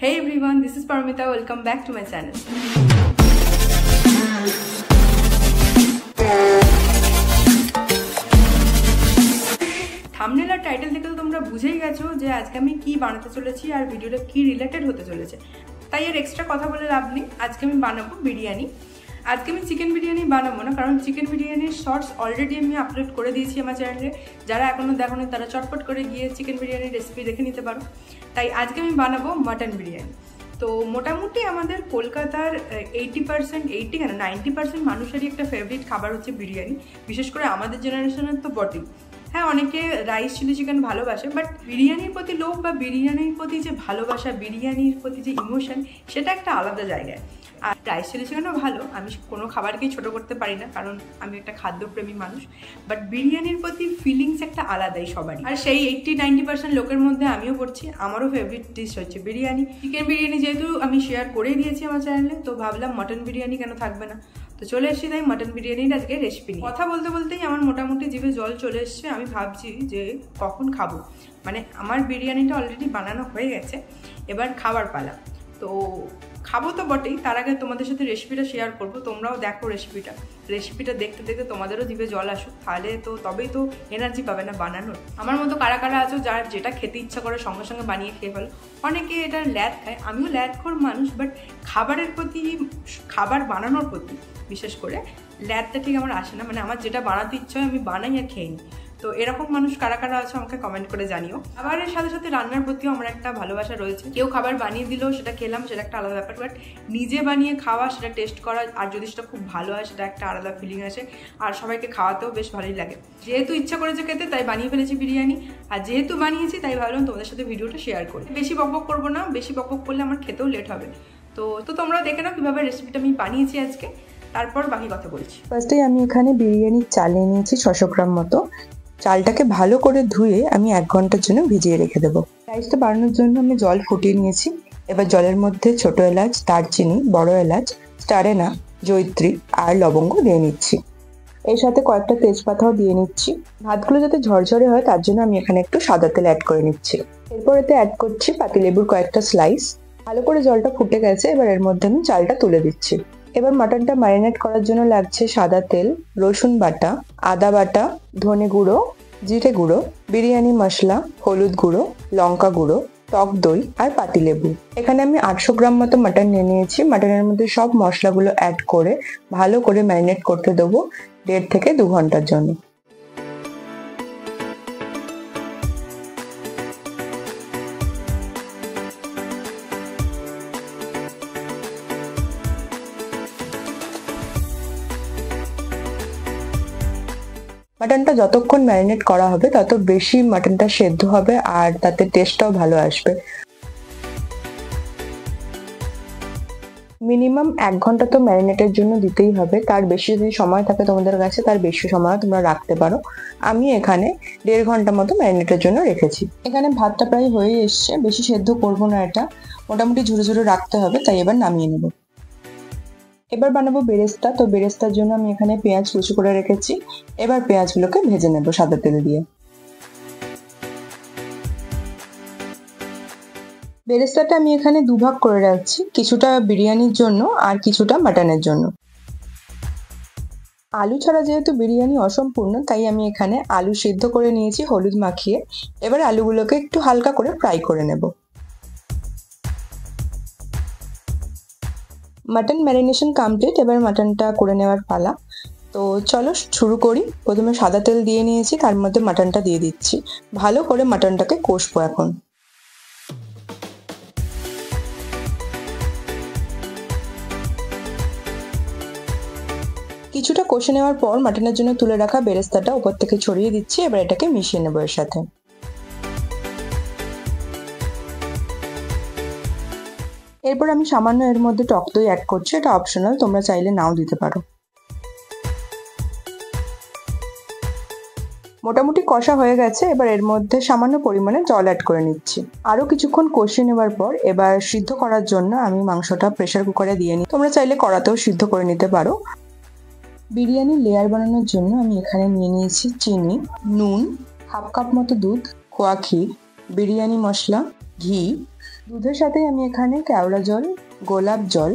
Hey everyone, this is Paramita. Welcome back to my channel. Thumbnail আর title থেকে তো তোমরা বুঝেই গেছো যে আজকে আমি কি বানাতে চলেছি আর ভিডিওটা কি রিলেটেড হতে চলেছে। তাই আর এক্সট্রা কথা বলে লাভ নেই। আজকে আমি বানাবো বিরিয়ানি। আজকে আমি চিকেন বিরিয়ানি বানাবো না, কারণ চিকেন বিরিয়ানির শর্টস অলরেডি আমি আপলোড করে দিয়েছি আমার চ্যানেলে। যারা এখনও দেখোনি তারা চটপট করে গিয়ে চিকেন বিরিয়ানির রেসিপি দেখে নিতে পারো। তাই আজকে আমি বানাবো মাটন বিরিয়ানি। তো মোটামুটি আমাদের কলকাতার 90% মানুষেরই একটা ফেভারিট খাবার হচ্ছে বিরিয়ানি। বিশেষ করে আমাদের জেনারেশনের তো বটেই। হ্যাঁ, অনেকে রাইস চিলি চিকেন ভালোবাসে, বাট বিরিয়ানির প্রতি লোভ বা বিরিয়ানির প্রতি যে ভালোবাসা, বিরিয়ানির প্রতি যে ইমোশন, সেটা একটা আলাদা জায়গায়। আর রাইস চিলি চিকেনও ভালো, আমি কোনো খাবারকেই ছোটো করতে পারি না, কারণ আমি একটা খাদ্যপ্রেমী মানুষ। বাট বিরিয়ানির প্রতি ফিলিংস একটা আলাদাই সবারই। আর সেই 80-90% লোকের মধ্যে আমিও পড়ছি। আমারও ফেভারিট ডিশ হচ্ছে বিরিয়ানি। চিকেন বিরিয়ানি যেহেতু আমি শেয়ার করেই দিয়েছি আমার চ্যানেলে, তো ভাবলাম মটন বিরিয়ানি কেন থাকবে না। তো চলে এসেছি তাই মটন বিরিয়ানির আজকে রেসিপি নিয়ে। কথা বলতে বলতেই আমার মোটামুটি জিভে জল চলে এসছে। আমি ভাবছি যে কখন খাবো, মানে আমার বিরিয়ানিটা অলরেডি বানানো হয়ে গেছে, এবার খাবার পালা। তো খাবো তো বটেই, তার আগে তোমাদের সাথে রেসিপিটা শেয়ার করবো। তোমরাও দেখো রেসিপিটা দেখতে দেখতে তোমাদেরও জিভে জল আসুক, তাহলে তো তবেই তো এনার্জি পাবে না বানানোর। আমার মতো কারা কারা আছো যার যেটা খেতে ইচ্ছা করে সঙ্গে সঙ্গে বানিয়ে খেয়ে ফেলো। অনেকে এটার ল্যাদ খায়, আমিও ল্যাদখোর মানুষ, বাট খাবারের প্রতি, খাবার বানানোর প্রতি বিশেষ করে ল্যাদটা ঠিক আমার আসে না। মানে আমার যেটা বানাতে ইচ্ছা হয় আমি বানাই আর খেয়ে নিই। তো এরকম মানুষ কারা কারা আছে আমাকে কমেন্ট করে জানিও। খাবারের সাথে সাথে রান্নার প্রতিও আমার একটা ভালোবাসা রয়েছে। কেউ খাবার বানিয়ে দিলেও সেটা খেলাম, সেটা একটা আলাদা ব্যাপার। বাট নিজে বানিয়ে খাওয়া, সেটা টেস্ট করা, আর যদি সেটা খুব ভালো হয় সেটা একটা আলাদা ফিলিং আসে। আর সবাইকে খাওয়াতেও বেশ ভালোই লাগে। যেহেতু ইচ্ছা করেছে খেতে, তাই বানিয়ে ফেলেছি বিরিয়ানি। আর যেহেতু বানিয়েছি তাই ভাবলাম তোমাদের সাথে ভিডিওটা শেয়ার করি। বেশি বকবক করবো না, বেশি বকবক করলে আমার খেতেও লেট হবে। তো তোমরা দেখে নাও কীভাবে রেসিপিটা আমি বানিয়েছি আজকে, তারপর বাকি কথা বলছি। ফার্স্টেই আমি এখানে বিরিয়ানির চাল নিয়ে নিয়েছি 600 গ্রাম মতো। চালটাকে ভালো করে ধুয়ে আমি 1 ঘন্টার জন্য ভিজিয়ে রেখে দেবো। রাইসটা বানানোর জন্য আমি জল ফুটিয়ে নিয়েছি। এবার জলের মধ্যে ছোট এলাচ, দারচিনি, বড় এলাচ, স্টারেনা, জয়িত্রী আর লবঙ্গ দিয়ে নিচ্ছি। এর সাথে কয়েকটা তেজপাতাও দিয়ে নিচ্ছি। ভাতগুলো যাতে ঝরঝরে হয় তার জন্য আমি এখানে একটু সাদা তেল অ্যাড করে নিচ্ছি। এরপর এতে অ্যাড করছি পাতিলেবুর কয়েকটা স্লাইস। ভালো করে জলটা ফুটে গেছে, এবার এর মধ্যে আমি চালটা তুলে দিচ্ছি। এবার মাটনটা ম্যারিনেট করার জন্য লাগছে সাদা তেল, রসুন বাটা, আদা বাটা, ধনে গুঁড়ো, জিরে গুঁড়ো, বিরিয়ানি মশলা, হলুদ গুঁড়ো, লঙ্কা গুঁড়ো, টক দই আর পাতিলেবু। এখানে আমি 800 গ্রাম মতো মাটন নিয়ে নিয়েছি। মাটনের মধ্যে সব মশলাগুলো অ্যাড করে ভালো করে ম্যারিনেট করতে দেবো 1.5 থেকে 2 ঘন্টার জন্য। মাটনটা যতক্ষণ ম্যারিনেট করা হবে তত বেশি মাটনটা সেদ্ধ হবে আর তাতে টেস্টটাও ভালো আসবে। মিনিমাম 1 ঘন্টা তো ম্যারিনেটের জন্য দিতেই হবে। তার বেশি যদি সময় থাকে তোমাদের কাছে, তার বেশি সময় তোমরা রাখতে পারো। আমি এখানে 1.5 ঘন্টা মতো ম্যারিনেটের জন্য রেখেছি। এখানে ভাতটা প্রায় হয়ে এসছে, বেশি সেদ্ধ করবো না, এটা মোটামুটি ঝুরো ঝুরো রাখতে হবে। তাই এবার নামিয়ে নেব। এবার বানাবো বেরেস্তা। তো বেরেস্তার জন্য আমি এখানে পেঁয়াজ কুচি করে রেখেছি। এবার পেঁয়াজগুলোকে ভেজে নেব সাদা তেল দিয়ে। বেরেস্তাটা আমি এখানে 2 ভাগ করে রাখছি, কিছুটা বিরিয়ানির জন্য আর কিছুটা মাটনের জন্য। আলু ছাড়া যেহেতু বিরিয়ানি অসম্পূর্ণ, তাই আমি এখানে আলু সিদ্ধ করে নিয়েছি হলুদ মাখিয়ে। এবার আলুগুলোকে একটু হালকা করে ফ্রাই করে নেব। মাটন ম্যারিনেশন কমপ্লিট, এবার মাটনটা করে নেওয়ার পালা। তো চলো শুরু করি। প্রথমে সাদা তেল দিয়ে নিয়েছি, তার মধ্যে মাটনটা দিয়ে দিচ্ছি। ভালো করে মাটনটাকে কষবো এখন। কিছুটা কষে নেওয়ার পর মাটনের জন্য তুলে রাখা বেরেস্তাটা উপর থেকে ছড়িয়ে দিচ্ছি। এবার এটাকে মিশিয়ে নেবো এর সাথে। এরপর আমি সামান্য এর মধ্যে টক দই অ্যাড করছি, এটা অপশনাল, তোমরা চাইলে নাও দিতে পারো। মোটামুটি কষা হয়ে গেছে, এবার এর মধ্যে সামান্য পরিমাণে জল অ্যাড করে নিচ্ছি। আরও কিছুক্ষণ কষিয়ে নেওয়ার পর এবার সিদ্ধ করার জন্য আমি মাংসটা প্রেসার কুকারে দিয়ে নিই। তোমরা চাইলে কড়াতেও সিদ্ধ করে নিতে পারো। বিরিয়ানির লেয়ার বানানোর জন্য আমি এখানে নিয়ে নিয়েছি চিনি, নুন, 1/2 কাপ মতো দুধ, খোয়া ক্ষীর, বিরিয়ানি মশলা, ঘি, দুধের সাথে আমি এখানে কেওড়া জল, গোলাপ জল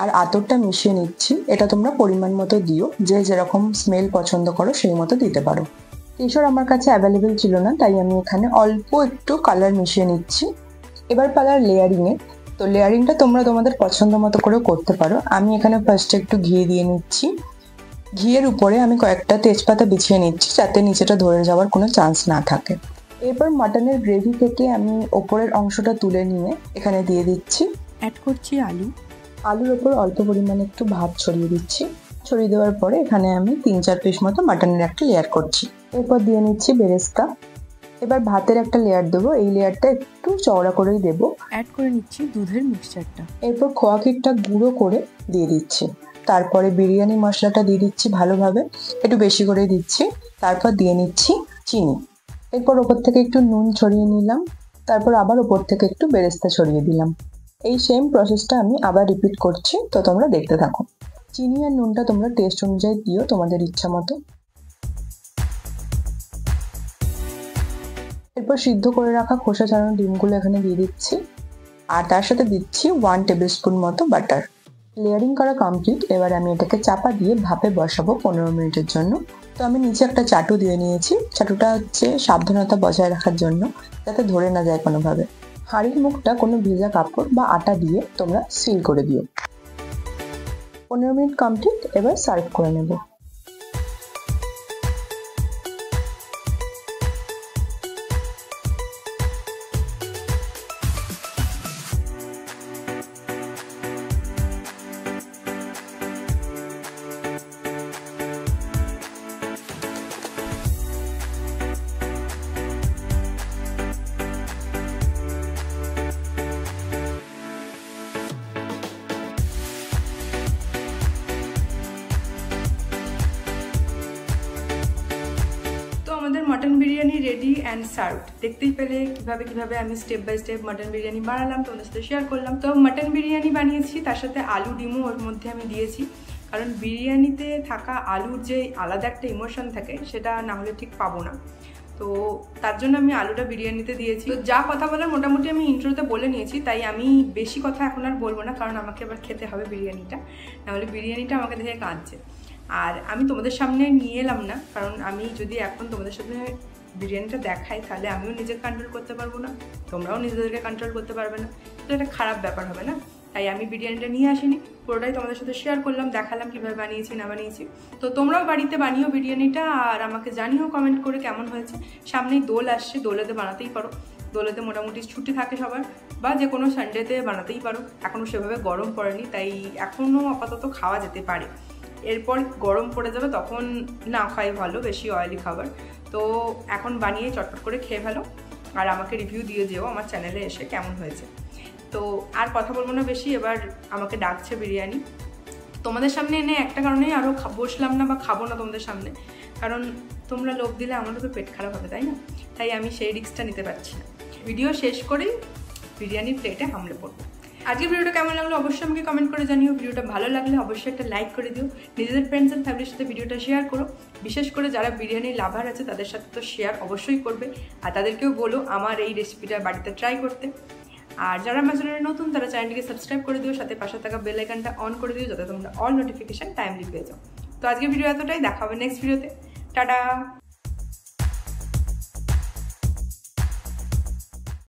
আর আতরটা মিশিয়ে নিচ্ছি। এটা তোমরা পরিমাণ মতো দিও, যে যেরকম স্মেল পছন্দ করো সেই মতো দিতে পারো। কেশর আমার কাছে অ্যাভেলেবেল ছিল না, তাই আমি এখানে অল্প একটু কালার মিশিয়ে নিচ্ছি। এবার পালার লেয়ারিংয়ে। তো লেয়ারিংটা তোমরা তোমাদের পছন্দ মতো করেও করতে পারো। আমি এখানে ফার্স্টে একটু ঘি দিয়ে নিচ্ছি। ঘিয়ের উপরে আমি কয়েকটা তেজপাতা বিছিয়ে নিচ্ছি, যাতে নিচেটা ধরে যাওয়ার কোনো চান্স না থাকে। এরপর মাটনের গ্রেভি থেকে আমি ওপরের অংশটা তুলে নিয়ে এখানে দিয়ে দিচ্ছি। অ্যাড করছি আলু। আলুর ওপর অল্প পরিমাণে একটু ভাত ছড়িয়ে দিচ্ছি। ছড়িয়ে দেওয়ার পরে এখানে আমি 3-4 পিস মতো মাটনের একটা লেয়ার করছি। এরপর দিয়ে নিচ্ছি বেরেস্তা। এবার ভাতের একটা লেয়ার দেবো, এই লেয়ারটা একটু চওড়া করেই দেবো। অ্যাড করে নিচ্ছি দুধের মিক্সচারটা। এরপর খোয়া ক্ষীরটা গুঁড়ো করে দিয়ে দিচ্ছি। তারপরে বিরিয়ানি মশলাটা দিয়ে দিচ্ছি ভালোভাবে, একটু বেশি করে দিচ্ছি। তারপর দিয়ে নিচ্ছি চিনি। এরপর ওপর থেকে একটু নুন ছড়িয়ে নিলাম। তারপর আবার ওপর থেকে একটু বেরেস্তা ছড়িয়ে দিলাম। এই সেম প্রসেসটা আমি আবার রিপিট করছি, তো তোমরা দেখতে থাকো। চিনি আর নুনটা তোমরা টেস্ট অনুযায়ী দিও, তোমাদের ইচ্ছা মতো। এরপর সিদ্ধ করে রাখা খোসা ছাড়ানো ডিমগুলো এখানে দিয়ে দিচ্ছি, আর তার সাথে দিচ্ছি 1 টেবিল স্পুন মতো বাটার। লেয়ারিং করা কমপ্লিট। এবার আমি এটাকে চাপা দিয়ে ভাপে বসাবো 15 মিনিটের জন্য। তো আমি নিচে একটা চাটু দিয়ে নিয়েছি। চাটুটা হচ্ছে সাবধানতা বজায় রাখার জন্য, যাতে ধরে না যায় কোনোভাবে। হাঁড়ির মুখটা কোনো ভেজা কাপড় বা আটা দিয়ে তোমরা সিল করে দিও। 15 মিনিট কমপ্লিট। এবার সার্ভ করে নেব। আমাদের mutton biryani ready and served. দেখতেই পেলে কিভাবে আমি step by step mutton biryani বানালাম, তোমাদের সাথে শেয়ার করলাম। তো মটন বিরিয়ানি বানিয়েছি, তার সাথে আলু ডিমও ওর মধ্যে আমি দিয়েছি, কারণ বিরিয়ানিতে থাকা আলুর যে আলাদা একটা ইমোশন থাকে, সেটা না হলে ঠিক পাবো না। তো তার জন্য আমি আলুটা বিরিয়ানিতে দিয়েছি। তো যা কথা বলার মোটামুটি আমি ইন্ট্রোতে বলে নিয়েছি, তাই আমি বেশি কথা এখন আর বলবো না, কারণ আমাকে আবার খেতে হবে বিরিয়ানিটা, নাহলে বিরিয়ানিটা আমাকে দেখে কাঁদছে। আর আমি তোমাদের সামনে নিয়ে এলাম না, কারণ আমি যদি এখন তোমাদের সামনে বিরিয়ানিটা দেখাই, তাহলে আমিও নিজেকে কন্ট্রোল করতে পারবো না, তোমরাও নিজেদেরকে কন্ট্রোল করতে পারবে না। তো এটা খারাপ ব্যাপার হবে না, তাই আমি বিরিয়ানিটা নিয়ে আসিনি, পুরোটাই তোমাদের সাথে শেয়ার করলাম, দেখালাম কীভাবে বানিয়েছি না বানিয়েছি। তো তোমরাও বাড়িতে বানিও বিরিয়ানিটা, আর আমাকে জানিও কমেন্ট করে কেমন হয়েছে। সামনেই দোল আসছে, দোলেতে বানাতেই পারো। দোলেতে মোটামুটি ছুটি থাকে সবার, বা যে কোনো সানডেতে বানাতেই পারো। এখনও সেভাবে গরম পড়েনি, তাই এখনও আপাতত খাওয়া যেতে পারে। এরপর গরম পড়ে যাবে, তখন না খাই ভালো, বেশি অয়েলি খাবার। তো এখন বানিয়ে চটপট করে খেয়ে ফেলো, আর আমাকে রিভিউ দিয়ে যেও আমার চ্যানেলে এসে কেমন হয়েছে। তো আর কথা বলবো না বেশি, এবার আমাকে ডাকছে বিরিয়ানি। তোমাদের সামনে এনে একটা কারণেই আরও বসলাম না বা খাবো না তোমাদের সামনে, কারণ তোমরা লোভ দিলে আমারও তো পেট খারাপ হবে, তাই না? তাই আমি সেই রিস্কটা নিতে পারছি না। ভিডিও শেষ করেই বিরিয়ানির প্লেটে হামলে পড়বো। আজকের ভিডিওটা কেমন লাগলো অবশ্যই আমাকে কমেন্ট করে জানিও। ভিডিওটা ভালো লাগলে অবশ্যই একটা লাইক করে দিও। নিজেদের ফ্রেন্ডস অ্যান্ড ফ্যামিলির সাথে ভিডিওটা শেয়ার করো। বিশেষ করে যারা বিরিয়ানির লাভার আছে তাদের সাথে তো শেয়ার অবশ্যই করবে, আর তাদেরকেও বলো আমার এই রেসিপিটা বাড়িতে ট্রাই করতে। আর যারা আমার চ্যানেলে নতুন, তারা চ্যানেলটিকে সাবস্ক্রাইব করে দিও, সাথে পাশে থাকা বেল আইকনটা অন করে দিও, যাতে তোমরা অল নোটিফিকেশন টাইমলি পেয়ে যাও। তো আজকের ভিডিও এতটাই, দেখা হবে নেক্সট ভিডিওতে। টাটা।